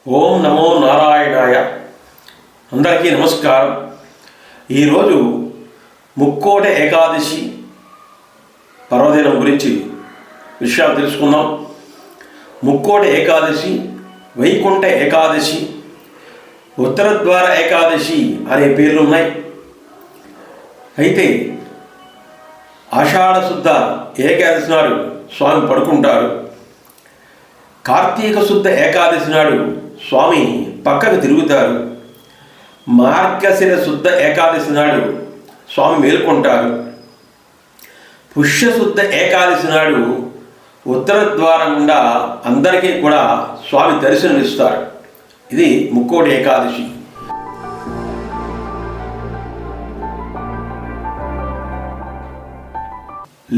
ఓం నమో నారాయణాయ. అందరికీ నమస్కారం. ఈరోజు ముక్కోట ఏకాదశి పర్వదినం గురించి విషయాలు తెలుసుకుందాం. ముక్కోట ఏకాదశి, వైకుంఠ ఏకాదశి, ఉత్తరద్వార ఏకాదశి అనే పేర్లు ఉన్నాయి. అయితే ఆషాఢ శుద్ధ ఏకాదశి నాడు స్వామి పడుకుంటారు. కార్తీక శుద్ధ ఏకాదశి నాడు స్వామి పక్కకు తిరుగుతారు. మార్గశిర శుద్ధ ఏకాదశి నాడు స్వామి మేల్కొంటారు. పుష్యశుద్ధ ఏకాదశి నాడు ఉత్తర ద్వారం గుండా అందరికీ కూడా స్వామి దర్శనమిస్తారు. ఇది ముక్కోటి ఏకాదశి.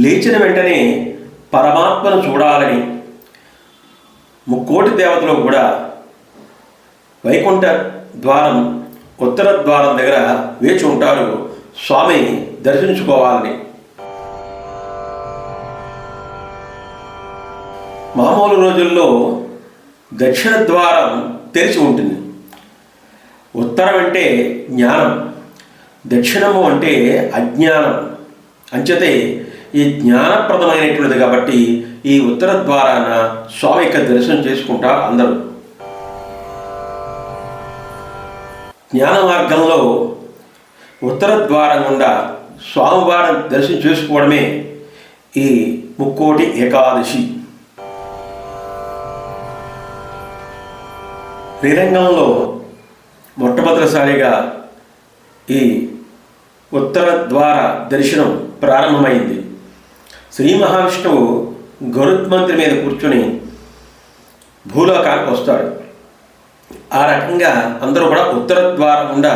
లేచిన వెంటనే పరమాత్మను చూడాలని ముక్కోటి దేవతలు కూడా వైకుంఠ ద్వారం ఉత్తర ద్వారం దగ్గర వేచి ఉంటారు స్వామిని దర్శించుకోవాలని. మామూలు రోజుల్లో దక్షిణ ద్వారం తెరిచి ఉంటుంది. ఉత్తరం అంటే జ్ఞానం, దక్షిణము అంటే అజ్ఞానం. అంచేతే ఈ జ్ఞానప్రదమైనటువంటిది కాబట్టి ఈ ఉత్తర ద్వారాన స్వామి యొక్క దర్శనం చేసుకుంటారు అందరూ. జ్ఞాన మార్గంలో ఉత్తర ద్వారం గుండా స్వామివారిని దర్శనం చేసుకోవడమే ఈ ముక్కోటి ఏకాదశి. శ్రీరంగంలో మొట్టమొదటిసారిగా ఈ ఉత్తర ద్వార దర్శనం ప్రారంభమైంది. శ్రీ మహావిష్ణువు గరుత్మంతుడి మీద కూర్చొని భూలోకానికి వస్తాడు. ఆ రకంగా అందరూ కూడా ఉత్తర ద్వారం గుండా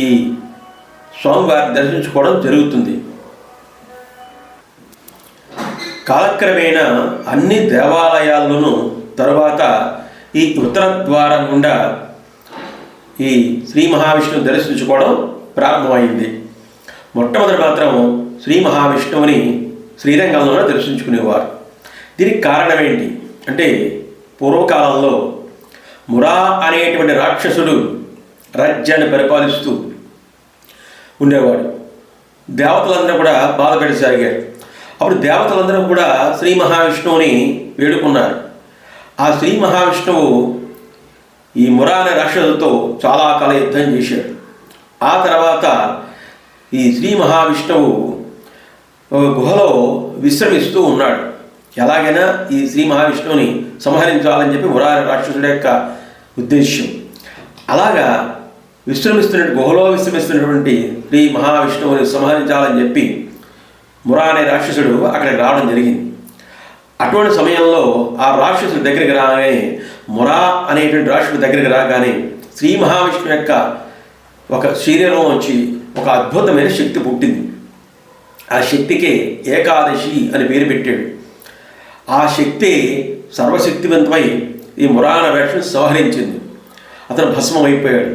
ఈ స్వామివారిని దర్శించుకోవడం జరుగుతుంది. కాలక్రమేణా అన్ని దేవాలయాల్లోనూ తరువాత ఈ ఉత్తర ద్వారం గుండా ఈ శ్రీ మహావిష్ణువు దర్శించుకోవడం ప్రారంభమైంది. మొట్టమొదటి మాత్రం శ్రీ మహావిష్ణువుని శ్రీరంగంలోనే దర్శించుకునేవారు. దీనికి కారణం ఏంటి అంటే, పూర్వకాలంలో మురా అనేటువంటి రాక్షసుడు రాజ్యాన్ని పరిపాలిస్తూ ఉండేవాడు. దేవతలందరూ కూడా బాధ పెట్టసాగారు. అప్పుడు దేవతలందరూ కూడా శ్రీ మహావిష్ణువుని వేడుకున్నారు. ఆ శ్రీ మహావిష్ణువు ఈ మురా అనే రాక్షసులతో చాలా కాల యుద్ధం చేశాడు. ఆ తర్వాత ఈ శ్రీ మహావిష్ణువు గుహలో విశ్రమిస్తూ ఉన్నాడు. ఎలాగైనా ఈ శ్రీ మహావిష్ణువుని సంహరించాలని చెప్పి మురారి రాక్షసుడి యొక్క ఉద్దేశ్యం. అలాగా గుహలో విశ్రమిస్తున్నటువంటి శ్రీ మహావిష్ణువుని సంహరించాలని చెప్పి మురా అనే రాక్షసుడు అక్కడికి రావడం జరిగింది. అటువంటి సమయంలో ఆ రాక్షసుడి దగ్గరికి రాగానే, మురా అనేటువంటి రాక్షసుడి దగ్గరికి రాగానే శ్రీ మహావిష్ణువు యొక్క ఒక శరీరం వచ్చి ఒక అద్భుతమైన శక్తి పుట్టింది. ఆ శక్తికే ఏకాదశి అని పేరు పెట్టాడు. ఆ శక్తి సర్వశక్తివంతమై ఈ మురాన రాక్షసుని సంహరించింది. అతను భస్మం అయిపోయాడు.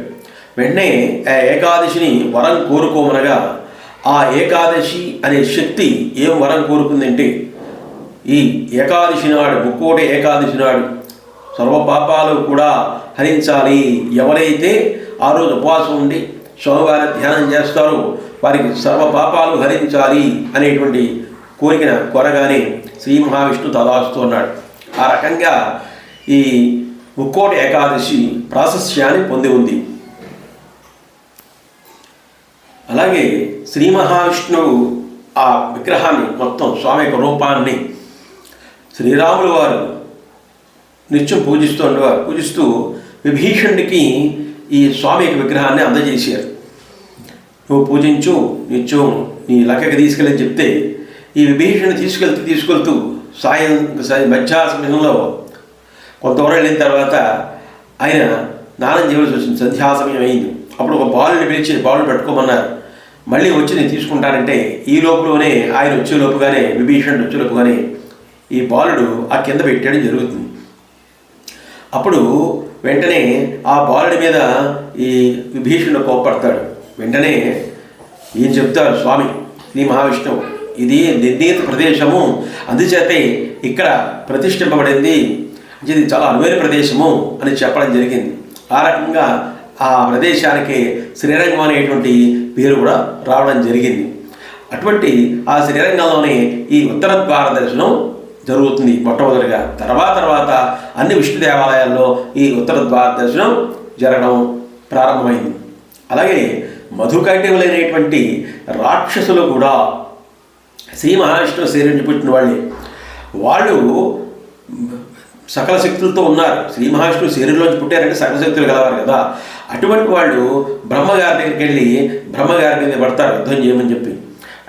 వెంటనే ఆ ఏకాదశిని వరం కోరుకోమనగా, ఆ ఏకాదశి అనే శక్తి ఏం వరం కోరుకుందంటే, ఈ ఏకాదశి నాడు, ముక్కోటి ఏకాదశి నాడు సర్వ పాపాలు కూడా హరించాలి. ఎవరైతే ఆ రోజు ఉపవాసం ఉండి స్వామివారి ధ్యానం చేస్తారో వారికి సర్వ పాపాలు హరించాలి అనేటువంటి కోరికన కొరగానే శ్రీ మహావిష్ణు తదాస్తూ ఉన్నాడు. ఆ రకంగా ఈ ముక్కోటి ఏకాదశి ప్రాశస్త్యాన్ని పొంది ఉంది. అలాగే శ్రీ మహావిష్ణువు ఆ విగ్రహాన్ని, మొత్తం స్వామి యొక్క రూపాన్ని శ్రీరాములు వారు నిత్యం పూజిస్తూ విభీషణుడికి ఈ స్వామి యొక్క విగ్రహాన్ని అందజేశారు. నువ్వు పూజించు, నిత్యం నీ లక్కకి తీసుకెళ్ళని చెప్తే ఈ విభీషణుని తీసుకెళ్తూ మధ్యాహ్న సమయంలో కొంతవరకు వెళ్ళిన తర్వాత ఆయన స్నానం చేయవలసి వచ్చింది. సంధ్యా సమయం అయింది. అప్పుడు ఒక బాలుని పిలిచి బాలుని పెట్టుకోమన్నారు. మళ్ళీ వచ్చి నేను తీసుకుంటానంటే ఈ లోపులోనే ఆయన వచ్చేలోపుగానే, విభీషణుడు వచ్చేలోపుగానే ఈ బాలుడు ఆ కింద పెట్టడం జరుగుతుంది. అప్పుడు వెంటనే ఆ బాలుడి మీద ఈ విభీషణుడు కోప్పడతాడు. వెంటనే ఏం చెప్తారు స్వామి శ్రీ మహావిష్ణువు, ఇది నిర్ణీత ప్రదేశము, అందుచేతే ఇక్కడ ప్రతిష్ఠింపబడింది ఇది చాలా అనువైన ప్రదేశము అని చెప్పడం జరిగింది. ఆ రకంగా ఆ ప్రదేశానికి శ్రీరంగం అనేటువంటి పేరు కూడా రావడం జరిగింది. అటువంటి ఆ శ్రీరంగంలోనే ఈ ఉత్తర ద్వార దర్శనం జరుగుతుంది మొట్టమొదటిగా. తర్వాత అన్ని విష్ణు దేవాలయాల్లో ఈ ఉత్తర ద్వార దర్శనం జరగడం ప్రారంభమైంది. అలాగే మధుకైటవులైనటువంటి రాక్షసులు కూడా శ్రీ మహావిష్ణువు శరీరం పుట్టిన వాళ్ళు సకల శక్తులతో ఉన్నారు. శ్రీ మహావిష్ణువు శరీరంలోంచి పుట్టారంటే సకల శక్తులు కలవారు కదా. అటువంటి వాళ్ళు బ్రహ్మగారి దగ్గరికి వెళ్ళి బ్రహ్మగారి మీద పడతారు యుద్ధం చేయమని చెప్పి.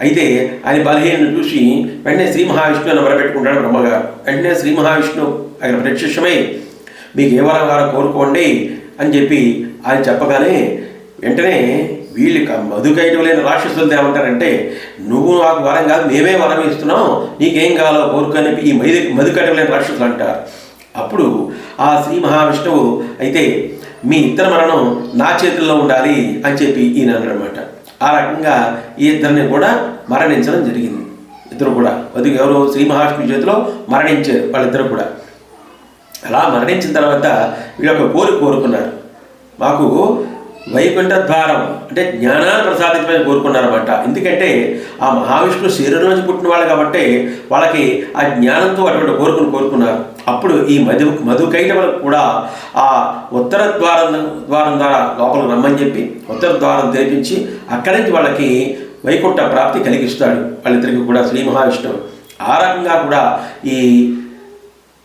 అయితే ఆయన బలహీనను చూసి వెంటనే శ్రీ మహావిష్ణువుని మొరపెట్టుకుంటాడు బ్రహ్మగారు. వెంటనే శ్రీ మహావిష్ణువు ఆయన ప్రత్యక్షమై మీకు ఏ వరం గారో కోరుకోండి అని చెప్పి ఆయన చెప్పగానే వెంటనే వీళ్ళు మధుకైటవులైన రాక్షసులతో ఏమంటారంటే నువ్వు నాకు వరం కాదు, మేమే వరం ఇస్తున్నాం, నీకేం కావాలో కోరుకొని ఈ మధుకైటవులైన రాక్షసులు అంటారు. అప్పుడు ఆ శ్రీ మహావిష్ణువు అయితే మీ ఇద్దరు మరణం నా చేతుల్లో ఉండాలి అని చెప్పి ఈయన అన్నమాట. ఆ రకంగా ఈ ఇద్దరిని కూడా మరణించడం జరిగింది. ఇద్దరు కూడా ఎవరు శ్రీ మహావిష్ణువు చేతిలో మరణించారు వాళ్ళిద్దరు కూడా. అలా మరణించిన తర్వాత వీళ్ళొక కోరుకున్నారు, మాకు వైకుంఠ ద్వారం అంటే జ్ఞానాన్ని ప్రసాదించమని కోరుకున్నారన్నమాట. ఎందుకంటే ఆ మహావిష్ణువు శరీరంలోంచి పుట్టిన వాళ్ళు కాబట్టి వాళ్ళకి ఆ జ్ఞానంతో అటువంటి కోరుకున్నారు. అప్పుడు ఈ మధుకైటవులకు కూడా ఆ ఉత్తర ద్వారం ద్వారా లోపలికి రమ్మని చెప్పి ఉత్తర ద్వారం తెరిపించి అక్కడి నుంచి వాళ్ళకి వైకుంఠ ప్రాప్తి కలిగిస్తాడు వాళ్ళిద్దరికీ కూడా శ్రీ మహావిష్ణువు. ఆ రకంగా కూడా ఈ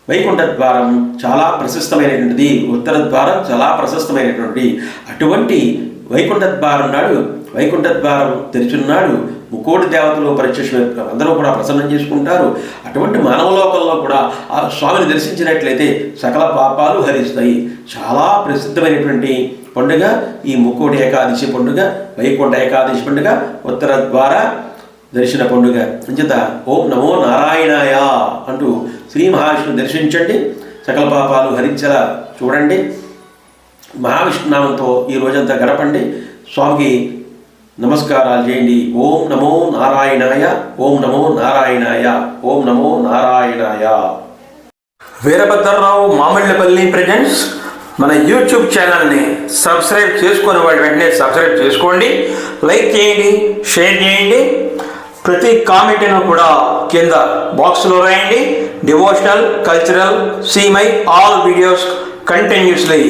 వైకుంఠ ద్వారం చాలా ప్రశస్తమైనటువంటిది, ఉత్తర ద్వారం చాలా ప్రశస్తమైనటువంటి. అటువంటి వైకుంఠ ద్వారం నాడు వైకుంఠ ద్వారం తెరిచున్నాడు. ముకోటి దేవతలు ప్రత్యక్ష అందరూ కూడా ప్రసన్నం చేసుకుంటారు. అటువంటి మానవలోకంలో కూడా ఆ స్వామిని దర్శించినట్లయితే సకల పాపాలు హరిస్తాయి. చాలా ప్రసిద్ధమైనటువంటి పండుగ ఈ ముక్కోటి ఏకాదశి పండుగ, వైకుంఠ ఏకాదశి పండుగ, ఉత్తర ద్వార దర్శన పండుగ. అంచేత ఓం నమో నారాయణాయ అంటూ శ్రీ మహావిష్ణువు దర్శించండి, సకల పాపాలు హరించేలా చూడండి. మహావిష్ణునామంతో ఈ రోజంతా గడపండి. స్వామికి నమస్కారాలు చేయండి. ఓం నమో నారాయణాయ, ఓం నమో నారాయణాయ, ఓం నమో నారాయణాయ. వీరభద్రరావు మామిళ్ళపల్లి ప్రెజెంట్స్ మన యూట్యూబ్ ఛానల్ని సబ్స్క్రైబ్ చేసుకునే వాళ్ళు వెంటనే సబ్స్క్రైబ్ చేసుకోండి, లైక్ చేయండి, షేర్ చేయండి. ప్రతి కామెంట్ను కూడా కింద బాక్స్లో రాయండి. Devotional, cultural, see my all videos continuously.